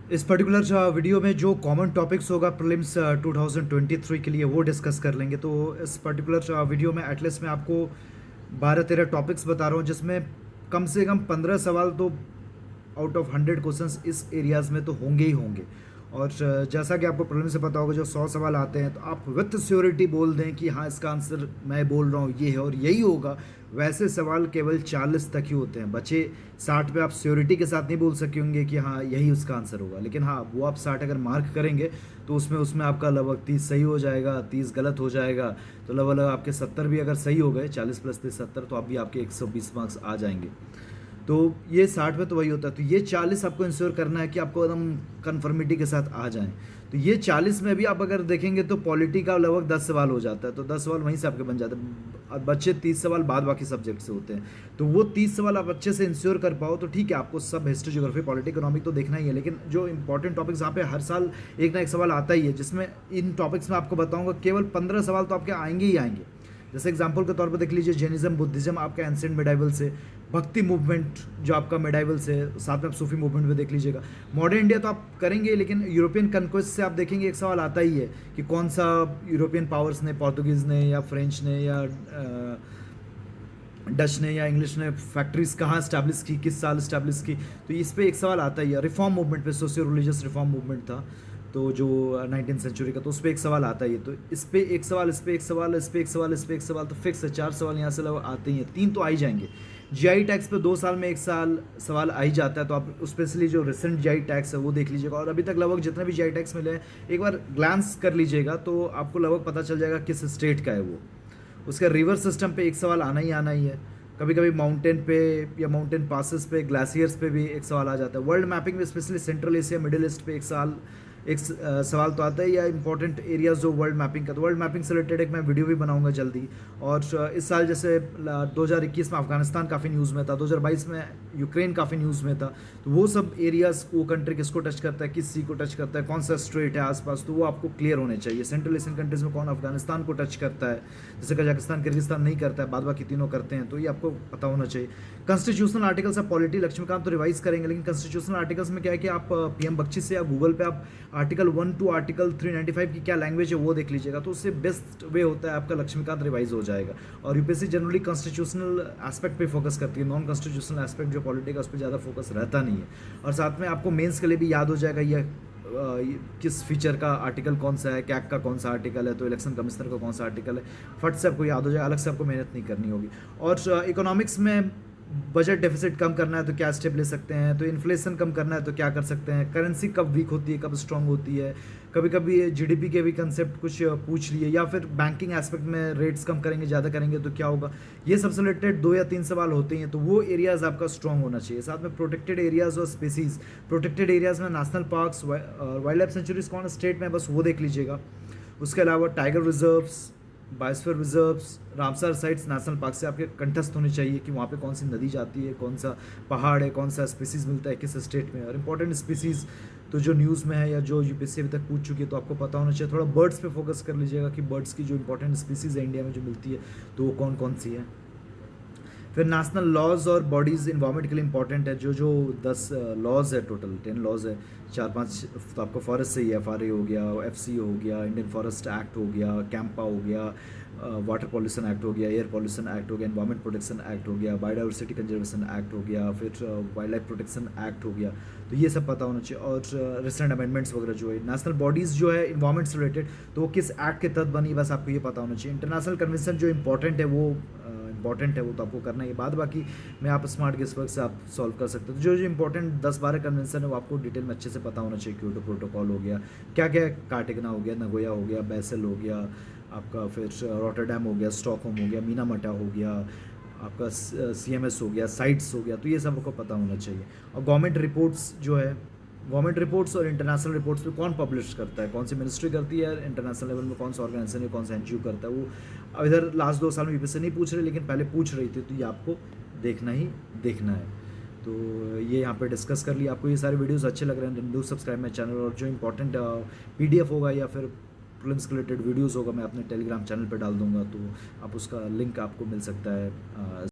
इस particular video में जो कॉमन टॉपिक्स होगा प्रीलिम्स 2023 के लिए वो डिस्कस कर लेंगे। तो इस पर्टिकुलर वीडियो में एटलीस्ट मैं आपको 12-13 टॉपिक्स बता रहा हूँ, जिसमें कम से कम 15 सवाल तो आउट ऑफ 100 क्वेश्चंस इस एरियाज़ में तो होंगे ही होंगे। और जैसा कि आपको प्रीलिम्स से पता होगा, जो 100 सवाल आते हैं तो आप विथ श्योरिटी बोल दें कि हाँ, इसका आंसर मैं बोल रहा हूँ ये है और यही होगा। वैसे सवाल केवल 40 तक ही होते हैं, बचे 60 पे आप श्योरिटी के साथ नहीं बोल सकेंगे कि हाँ यही उसका आंसर होगा। लेकिन हाँ, वो आप 60 अगर मार्क करेंगे तो उसमें आपका लगभग 30 सही हो जाएगा, 30 गलत हो जाएगा। तो लगभग आपके 70 भी अगर सही हो गए, 40 + 30 70, तो आप भी आपके 120 मार्क्स आ जाएंगे। तो ये 60 में तो वही होता है। तो ये 40 आपको इंश्योर करना है कि आपको एकदम कन्फर्मिटी के साथ आ जाएँ। तो ये 40 में भी आप अगर देखेंगे तो पॉलिटी का लगभग 10 सवाल हो जाता है, तो 10 सवाल वहीं से आपके बन जाते हैं। अब बच्चे 30 सवाल बाद बाकी सब्जेक्ट से होते हैं। तो वो 30 सवाल आप अच्छे से इंश्योर कर पाओ तो ठीक है, आपको सब हिस्ट्री, ज्योग्राफी, पॉलिटी, इकोनॉमिक तो देखना ही है। लेकिन जो इंपॉर्टेंट टॉपिक्स जहाँ पे हर साल एक ना एक सवाल आता ही है, जिसमें इन टॉपिक्स में आपको बताऊँगा केवल 15 सवाल तो आपके आएंगे ही आएंगे। जैसे एग्जाम्पल के तौर पर देख लीजिए, जैनिज्म, बुद्धिज्म आपका एंसेंट मिडाइवल से, भक्ति मूवमेंट जो आपका मिडाइवल से, साथ में आप सूफी मूवमेंट में देख लीजिएगा। मॉडर्न इंडिया तो आप करेंगे, लेकिन यूरोपियन कन्क्वेस्ट से आप देखेंगे एक सवाल आता ही है कि कौन सा यूरोपियन पावर्स ने, पोर्तुगीज़ ने या फ्रेंच ने या डच ने या इंग्लिश ने फैक्ट्रीज कहाँ स्टैब्लिश की, किस साल स्टैब्लिश की। तो इस पर एक सवाल आता ही है। रिफॉर्म मूवमेंट पे, सोशियो रिलीजियस रिफॉर्म मूवमेंट था तो जो 19th सेंचुरी का, तो उस पर एक सवाल आता ही है। तो इस पर एक सवाल, इस पर एक सवाल, इस पर एक सवाल, इस पर एक सवाल, तो फिक्स है 4 सवाल यहाँ से लगभग आते ही हैं। 3 तो आ ही जाएंगे। जीआई टैक्स पे 2 साल में एक साल सवाल आ ही जाता है। तो आप स्पेशली जो रिसेंट जीआई टैक्स है वो देख लीजिएगा, और अभी तक लगभग जितने भी जीआई टैक्स मिले हैं एक बार ग्लांस कर लीजिएगा तो आपको लगभग पता चल जाएगा किस स्टेट का है वो। उसका रिवर सिस्टम पे एक सवाल आना ही है। कभी कभी माउंटेन पे या माउंटेन पासेस पे, ग्लेशियर्स पे भी एक सवाल आ जाता है। वर्ल्ड मैपिंग में specially central Asia, middle east पे एक सवाल तो आता है, या इंपॉर्टेंट एरियाज जो वर्ल्ड मैपिंग का। तो वर्ल्ड मैपिंग से रिलेटेड एक मैं वीडियो भी बनाऊंगा जल्दी। और इस साल जैसे 2021 में अफगानिस्तान काफ़ी न्यूज़ में था, 2022 में यूक्रेन काफ़ी न्यूज़ में था। तो वो सब एरियाज़, वो कंट्री किसको टच करता है, किस सी को टच करता है, कौन सा स्ट्रेट है आसपास, तो वो आपको क्लियर होने चाहिए। सेंट्रल एशियन कंट्रीज़ में कौन अफगानिस्तान को टच करता है, जैसे कजाकिस्तान, किर्गिस्तान नहीं करता है, बाद बाकी तीनों करते हैं, तो ये आपको पता होना चाहिए। Constitutional articles of polity, Laxmikanth तो रिवाइज करेंगे, लेकिन कॉन्स्टिट्यूशनल आर्टिकल्स में क्या है कि आप पीएम बख्शी से या गूगल पे आप आर्टिकल 1 टू आर्टिकल 395 की क्या लैंग्वेज है वो देख लीजिएगा, तो उससे बेस्ट वे होता है आपका लक्ष्मीकांत रिवाइज हो जाएगा। और यूपीएससी जनरली कॉन्स्टिट्यूशनल एस्पेक्ट पे फोकस करती है, नॉन कॉन्स्टिट्यूशनल एस्पेक्ट जो पॉलिटी का उस पर ज़्यादा फोकस रहता नहीं है। और साथ में आपको मेंस के लिए भी याद हो जाएगा ये किस फीचर का आर्टिकल कौन सा है, कैग का कौन सा आर्टिकल है, तो इलेक्शन कमिश्नर का कौन सा आर्टिकल है, फट से आपको याद हो जाएगा, अलग से आपको मेहनत नहीं करनी होगी। और इकोनॉमिक्स में बजट डेफिसिट कम करना है तो क्या स्टेप ले सकते हैं, तो इन्फ्लेशन कम करना है तो क्या कर सकते हैं, करेंसी कब वीक होती है, कब स्ट्रांग होती है, कभी कभी जीडीपी के भी कंसेप्ट कुछ पूछ लिए, या फिर बैंकिंग एस्पेक्ट में रेट्स कम करेंगे, ज़्यादा करेंगे तो क्या होगा। ये सबसे रिलेटेड 2 या 3 सवाल होते हैं, तो वो एरियाज़ आपका स्ट्रांग होना चाहिए। साथ में प्रोटेक्टेड एरियाज़ और स्पेसीज़, प्रोटेक्टेड एरियाज़ में national parks, wild life sanctuaries कौन स्टेट में, बस वो देख लीजिएगा। उसके अलावा tiger reserves, biosphere reserves, Ramsar sites, national park से आपके कंठस्थ होने चाहिए कि वहाँ पे कौन सी नदी जाती है, कौन सा पहाड़ है, कौन सा स्पीसीज़ मिलता है किस स्टेट में। और इंपॉर्टेंट स्पीसीज़ तो जो न्यूज़ में है या जो यूपीएससी अभी तक पूछ चुकी है तो आपको पता होना चाहिए। थोड़ा बर्ड्स पे फोकस कर लीजिएगा कि बर्ड्स की जो इंपॉर्टेंट स्पीसीज़ है इंडिया में जो मिलती है तो वो कौन कौन सी है। फिर नेशनल लॉज और बॉडीज़ इन्वायरमेंट के लिए इंपॉर्टेंट है, जो 10 लॉज है, टोटल 10 लॉज है। 4-5 तो आपको फॉरेस्ट से ही, एफआरए हो गया, एफसी हो गया, इंडियन फॉरेस्ट एक्ट हो गया, कैंपा हो गया, वाटर पॉल्यूशन एक्ट हो गया, एयर पॉल्यूशन एक्ट हो गया, एनवायरमेंट प्रोटेक्शन एक्ट हो गया, बायोडाइवर्सिटी कंजर्वेशन एक्ट हो गया, फिर वाइल्ड लाइफ प्रोटेक्शन एक्ट हो गया। तो ये सब पता होना चाहिए। और रिसेंट अमेंडमेंट्स वगैरह जो है, नेशनल बॉडीज़ जो है इन्वायरमेंट से रिलेटेड, तो वो किस एक्ट के तहत बनी, बस आपको ये पता होना चाहिए। इंटरनेशनल कन्वेंशन जो इंपॉर्टेंट है वो इंपॉर्टेंट है, वो तो आपको करना ही है। बाद बाकी मैं आप स्मार्ट गेस वर्क से आप सॉल्व कर सकते हो। जो जो इंपॉर्टेंट 10-12 कन्वेंशन है वो आपको डिटेल में अच्छे से पता होना चाहिए। क्योटो प्रोटोकॉल हो गया, क्या क्या, कार्टेगना हो गया, नगोया हो गया, बेसल हो गया आपका, फिर रॉटरडैम हो गया, स्टॉकहोम हो गया, मीनामाटा हो गया, आपका सीएमएस हो गया, साइट्स हो गया, तो ये सब आपको पता होना चाहिए। और गवर्नमेंट रिपोर्ट्स जो है, गवर्नमेंट रिपोर्ट्स और इंटरनेशनल रिपोर्ट्स पे कौन पब्लिश करता है, कौन सी मिनिस्ट्री करती है, इंटरनेशनल लेवल में कौन सा ऑर्गेनाइजेशन है, कौन सा एनजीओ करता है, वो अब इधर लास्ट 2 साल में यूपीएससी नहीं पूछ रहे, लेकिन पहले पूछ रही थी, तो ये आपको देखना ही देखना है। तो ये यहाँ पे डिस्कस कर लिया। आपको ये सारे वीडियोस अच्छे लग रहे हैं, डू सब्सक्राइब माई चैनल। और जो इंपॉर्टेंट पीडीएफ होगा या फिर प्रीलिम्स के रिलेटेड वीडियोस होगा मैं अपने टेलीग्राम चैनल पे डाल दूंगा, तो आप उसका लिंक आपको मिल सकता है